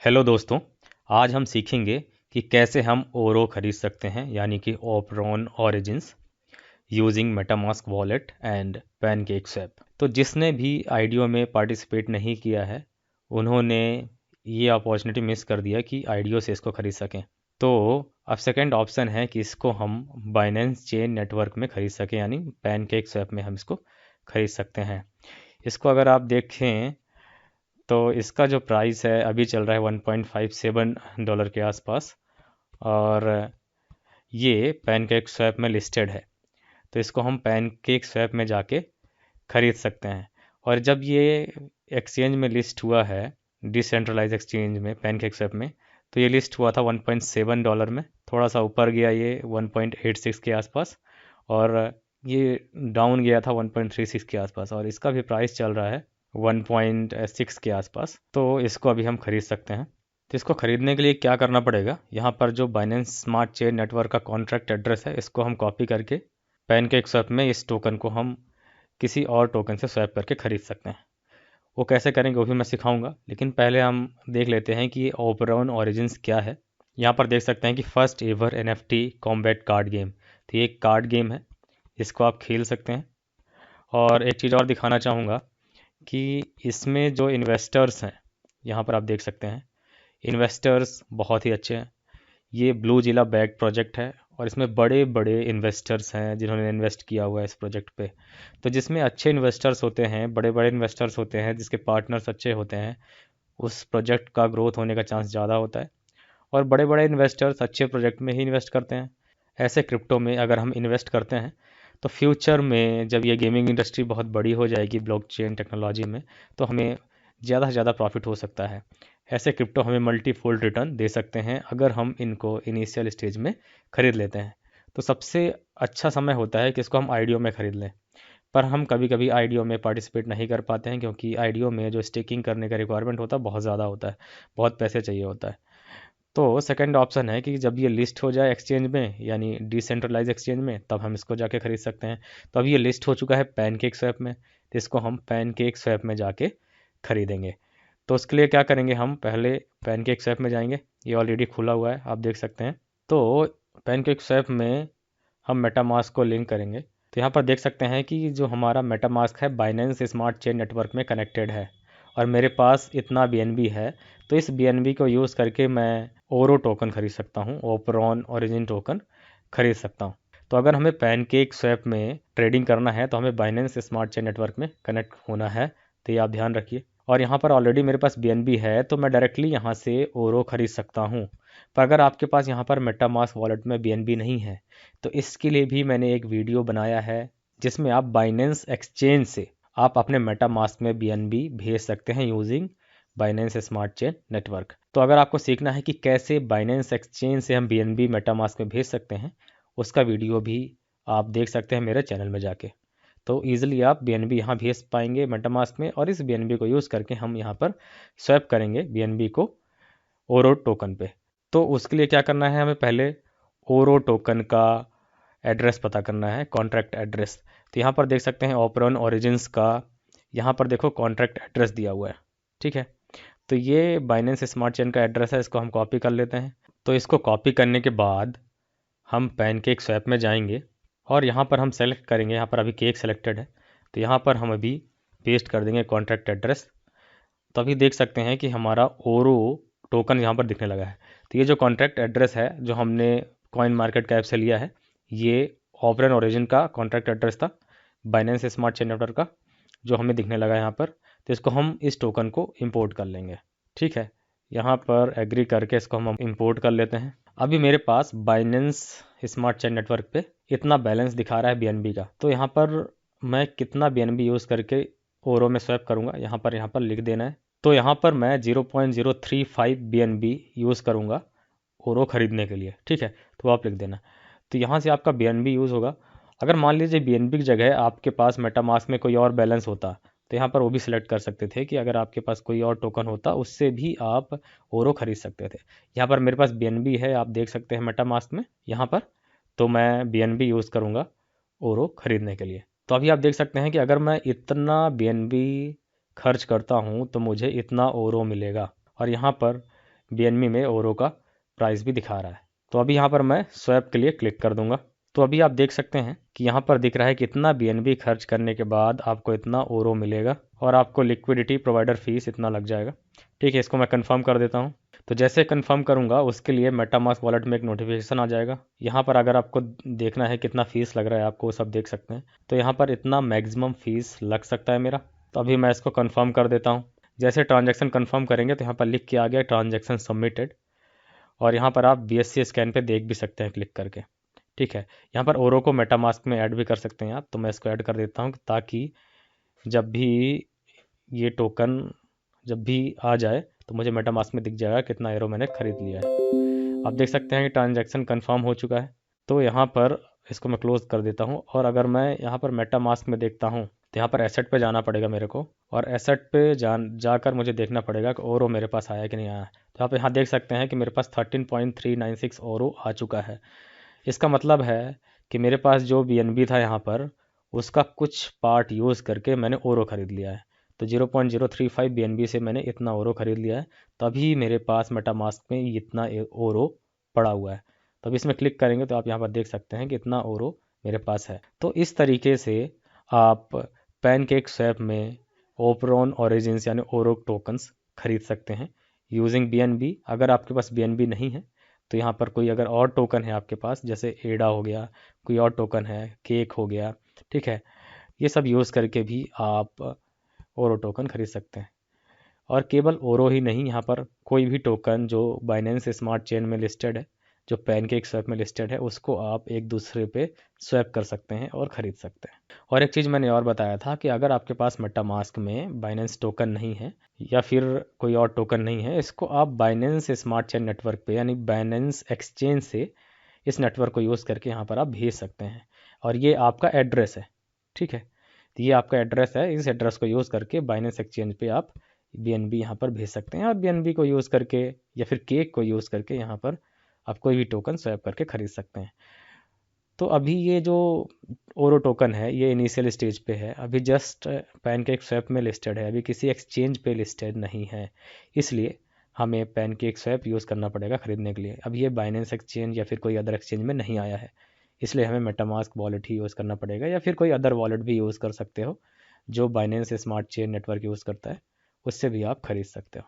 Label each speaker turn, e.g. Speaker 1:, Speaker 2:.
Speaker 1: Hello दोस्तों। आज हम सीखेंगे कि कैसे हम ओरो खरीद सकते हैं यानी कि operon origins using MetaMask wallet and pancake swap. तो जिसने भी आईडियो में पार्टिसिपेट नहीं किया है उन्होंने ये अपॉर्चुनिटी मिस कर दिया कि आईडियो से इसको खरीद सकें। तो अब सेकंड ऑप्शन है कि इसको हम बाइनेंस चेन नेटवर्क में खरीद सकें यानी पैनकेक स्वैप में हम इसको खरीद सकते हैं। इसको अगर आप देखें तो इसका जो प्राइस है अभी चल रहा है $1.57 के आसपास, और ये पैनकेक स्वैप में लिस्टेड है। तो इसको हम पैनकेक स्वैप में जाके खरीद सकते हैं। और जब ये एक्सचेंज में लिस्ट हुआ है, डिसेंट्रलाइज एक्सचेंज में पैनकेक स्वैप में, तो ये लिस्ट हुआ था $1.7 में। थोड़ा सा ऊपर गया ये 1.86 के आसपास, और ये डाउन गया था 1.36 के आसपास, और इसका भी प्राइस चल रहा है 1.6 के आसपास। तो इसको अभी हम खरीद सकते हैं। तो इसको खरीदने के लिए क्या करना पड़ेगा, यहाँ पर जो बाइनेंस स्मार्ट चेन नेटवर्क का कॉन्ट्रैक्ट एड्रेस है इसको हम कॉपी करके पैनकेक स्वैप में इस टोकन को हम किसी और टोकन से स्वैप करके खरीद सकते हैं। वो कैसे करेंगे वो भी मैं सिखाऊंगा, लेकिन पहले हम देख लेते हैं कि ओपरॉन ओरिजिन्स क्या है। यहाँ पर देख सकते हैं कि first ever NFT combat card game. तो ये एक कार्ड गेम है, इसको आप खेल सकते हैं। और एक चीज़ और दिखाना चाहूँगा कि इसमें जो इन्वेस्टर्स हैं, यहाँ पर आप देख सकते हैं इन्वेस्टर्स बहुत ही अच्छे हैं। ये ब्लू जिला बैग प्रोजेक्ट है और इसमें बड़े बड़े इन्वेस्टर्स हैं जिन्होंने इन्वेस्ट किया हुआ है इस प्रोजेक्ट पे। तो जिसमें अच्छे इन्वेस्टर्स होते हैं, बड़े बड़े इन्वेस्टर्स होते हैं, जिसके पार्टनर्स अच्छे होते हैं, उस प्रोजेक्ट का ग्रोथ होने का चांस ज़्यादा होता है। और बड़े बड़े इन्वेस्टर्स अच्छे प्रोजेक्ट में ही इन्वेस्ट करते हैं। ऐसे क्रिप्टो में अगर हम इन्वेस्ट करते हैं तो फ्यूचर में जब ये गेमिंग इंडस्ट्री बहुत बड़ी हो जाएगी ब्लॉकचेन टेक्नोलॉजी में, तो हमें ज़्यादा से ज़्यादा प्रॉफिट हो सकता है। ऐसे क्रिप्टो हमें मल्टीफोल्ड रिटर्न दे सकते हैं अगर हम इनको इनिशियल स्टेज में खरीद लेते हैं। तो सबसे अच्छा समय होता है कि इसको हम आईडीओ में खरीद लें। पर हम कभी कभी आईडीओ में पार्टिसिपेट नहीं कर पाते हैं क्योंकि आईडीओ में जो स्टेकिंग करने का रिक्वायरमेंट होता है बहुत ज़्यादा होता है, बहुत पैसे चाहिए होता है। तो सेकंड ऑप्शन है कि जब ये लिस्ट हो जाए एक्सचेंज में यानी डिसेंट्रलाइज एक्सचेंज में, तब हम इसको जाके खरीद सकते हैं। तो अभी ये लिस्ट हो चुका है पैनकेक स्वैप में, तो इसको हम पैनकेक स्वैप में जाके खरीदेंगे। तो उसके लिए क्या करेंगे, हम पहले पैनकेक स्वैप में जाएंगे। ये ऑलरेडी खुला हुआ है, आप देख सकते हैं। तो पैनकेक स्वैप में हम मेटामास्क को लिंक करेंगे। तो यहाँ पर देख सकते हैं कि जो हमारा मेटामास्क है बाइनेंस स्मार्ट चेन नेटवर्क में कनेक्टेड है, और मेरे पास इतना BNB है। तो इस BNB को यूज़ करके मैं ओरो टोकन खरीद सकता हूँ, ओपरॉन ओरिजिन टोकन खरीद सकता हूँ। तो अगर हमें पैनकेक स्वैप में ट्रेडिंग करना है तो हमें बाइनेंस स्मार्ट चेन नेटवर्क में कनेक्ट होना है। तो ये आप ध्यान रखिए। और यहाँ पर ऑलरेडी मेरे पास BNB है तो मैं डायरेक्टली यहाँ से ओरो खरीद सकता हूँ। पर अगर आपके पास यहाँ पर मेटामास्क वॉलेट में BNB नहीं है तो इसके लिए भी मैंने एक वीडियो बनाया है जिसमें आप बाइनेंस एक्सचेंज से आप अपने मेटामास्क में BNB भेज सकते हैं using Binance smart chain network. तो अगर आपको सीखना है कि कैसे बाइनेंस एक्सचेंज से हम BNB मेटामास्क में भेज सकते हैं, उसका वीडियो भी आप देख सकते हैं मेरे चैनल में जाके। तो ईजिली आप BNB यहाँ भेज पाएंगे मेटामास्क में, और इस BNB को यूज़ करके हम यहाँ पर स्वैप करेंगे BNB को ओरो टोकन पे। तो उसके लिए क्या करना है, हमें पहले ओरो टोकन का एड्रेस पता करना है, कॉन्ट्रैक्ट एड्रेस। तो यहाँ पर देख सकते हैं ओपरॉन ओरिजिन्स का, यहाँ पर देखो कॉन्ट्रैक्ट एड्रेस दिया हुआ है। ठीक है, तो ये बाइनेंस स्मार्ट चेन का एड्रेस है, इसको हम कॉपी कर लेते हैं। तो इसको कॉपी करने के बाद हम पैनकेक स्वैप में जाएंगे और यहाँ पर हम सेलेक्ट करेंगे, यहाँ पर अभी केक सेलेक्टेड है, तो यहाँ पर हम अभी पेस्ट कर देंगे कॉन्ट्रैक्ट एड्रेस। तो अभी देख सकते हैं कि हमारा ओरो टोकन यहाँ पर दिखने लगा है। तो ये जो कॉन्ट्रैक्ट एड्रेस है जो हमने कॉइन मार्केट कैप से लिया है, ये ऑपरेन ओरिजिन का कॉन्ट्रैक्ट एड्रेस था बाइनेंस स्मार्ट चेन नेटवर्क का, जो हमें दिखने लगा यहाँ पर। तो इसको हम इस टोकन को इंपोर्ट कर लेंगे। ठीक है, यहाँ पर एग्री करके इसको हम इंपोर्ट कर लेते हैं। अभी मेरे पास बाइनेंस स्मार्ट चेन नेटवर्क पे इतना बैलेंस दिखा रहा है BNB का। तो यहाँ पर मैं कितना BNB यूज़ करके ओरो में स्वैप करूँगा, यहाँ पर लिख देना है। तो यहाँ पर मैं 0.035 BNB यूज़ करूँगा ओरो ख़रीदने के लिए। ठीक है, तो आप लिख देना। तो यहाँ से आपका BNB यूज़ होगा। अगर मान लीजिए BNB की जगह आपके पास मेटामास्क में कोई और बैलेंस होता, तो यहाँ पर वो भी सिलेक्ट कर सकते थे कि अगर आपके पास कोई और टोकन होता उससे भी आप ओरो खरीद सकते थे। यहाँ पर मेरे पास BNB है, आप देख सकते हैं मेटामास्क में यहाँ पर। तो मैं BNB यूज़ करूँगा ओरो खरीदने के लिए। तो अभी आप देख सकते हैं कि अगर मैं इतना BNB खर्च करता हूँ तो मुझे इतना ओरो मिलेगा। और यहाँ पर BNB में ओरो का प्राइस भी दिखा रहा है। तो अभी यहाँ पर मैं स्वैप के लिए क्लिक कर दूंगा। तो अभी आप देख सकते हैं कि यहाँ पर दिख रहा है कि इतना BNB खर्च करने के बाद आपको इतना ओरो मिलेगा और आपको लिक्विडिटी प्रोवाइडर फीस इतना लग जाएगा। ठीक है, इसको मैं कंफर्म कर देता हूँ। तो जैसे कंफर्म करूँगा उसके लिए मेटामास्क वॉलेट में एक नोटिफिकेशन आ जाएगा। यहाँ पर अगर आपको देखना है कितना फ़ीस लग रहा है आपको, वो सब देख सकते हैं। तो यहाँ पर इतना मैक्सिमम फ़ीस लग सकता है मेरा। तो अभी मैं इसको कंफर्म कर देता हूँ। जैसे ट्रांजैक्शन कंफर्म करेंगे तो यहाँ पर लिख के आ गया ट्रांजैक्शन सबमिटेड, और यहाँ पर आप BSC स्कैन पे देख भी सकते हैं क्लिक करके। ठीक है, यहाँ पर ओरो को मेटामास्क में ऐड भी कर सकते हैं आप, तो मैं इसको ऐड कर देता हूँ ताकि जब भी ये टोकन जब भी आ जाए तो मुझे मेटामास्क में दिख जाएगा कितना एरो मैंने खरीद लिया है। आप देख सकते हैं कि ट्रांजैक्शन कंफर्म हो चुका है। तो यहाँ पर इसको मैं क्लोज कर देता हूँ, और अगर मैं यहाँ पर मेटामास्क में देखता हूँ तो यहाँ पर एसेट पे जाना पड़ेगा मेरे को, और एसेट पे जाकर मुझे देखना पड़ेगा कि ओरो मेरे पास आया कि नहीं आया। तो आप यहाँ देख सकते हैं कि मेरे पास 13.396 ओरो आ चुका है। इसका मतलब है कि मेरे पास जो BNB था यहाँ पर, उसका कुछ पार्ट यूज़ करके मैंने ओरो ख़रीद लिया है। तो 0.035 BNB से मैंने इतना ओरो ख़रीद लिया है, तभी मेरे पास मेटामास्क में इतना ओरो पड़ा हुआ है। तो अब इसमें क्लिक करेंगे तो आप यहाँ पर देख सकते हैं कि इतना ओरो मेरे पास है। तो इस तरीके से आप पैनकेक स्वैप में ओपरॉन ओरिजिन्स यानी ओरो टोकन्स खरीद सकते हैं यूजिंग BNB। अगर आपके पास BNB नहीं है तो यहाँ पर कोई अगर और टोकन है आपके पास, जैसे एडा हो गया, कोई और टोकन है, केक हो गया, ठीक है, ये सब यूज़ करके भी आप ओरो टोकन खरीद सकते हैं। और केवल ओरो ही नहीं, यहाँ पर कोई भी टोकन जो बाइनेंस स्मार्ट चेन में लिस्टेड है, जो पैनकेक स्वैप में लिस्टेड है, उसको आप एक दूसरे पे स्वैप कर सकते हैं और ख़रीद सकते हैं। और एक चीज़ मैंने और बताया था कि अगर आपके पास मेटामास्क में बाइनेंस टोकन नहीं है या फिर कोई और टोकन नहीं है, इसको आप बाइनेंस स्मार्ट चेन नेटवर्क पे यानी बाइनेंस एक्सचेंज से इस नेटवर्क को यूज़ करके यहाँ पर आप भेज सकते हैं। और ये आपका एड्रेस है, ठीक है, तो ये आपका एड्रेस है। इस एड्रेस को यूज़ करके बाइनेंस एक्सचेंज पे आप BNB यहाँ पर भेज सकते हैं, और BNB को यूज़ करके या फिर केक को यूज़ करके यहाँ पर आप कोई भी टोकन स्वैप करके खरीद सकते हैं। तो अभी ये जो ओरो टोकन है ये इनिशियल स्टेज पे है, अभी जस्ट पैनकेक स्वैप में लिस्टेड है, अभी किसी एक्सचेंज पे लिस्टेड नहीं है। इसलिए हमें पैनकेक स्वैप यूज़ करना पड़ेगा ख़रीदने के लिए। अभी ये बाइनेंस एक्सचेंज या फिर कोई अदर एक्सचेंज में नहीं आया है, इसलिए हमें मेटामास्क वॉलेट ही यूज़ करना पड़ेगा, या फिर कोई अदर वॉलेट भी यूज़ कर सकते हो जो Binance smart chain network use करता है, उससे भी आप खरीद सकते हो।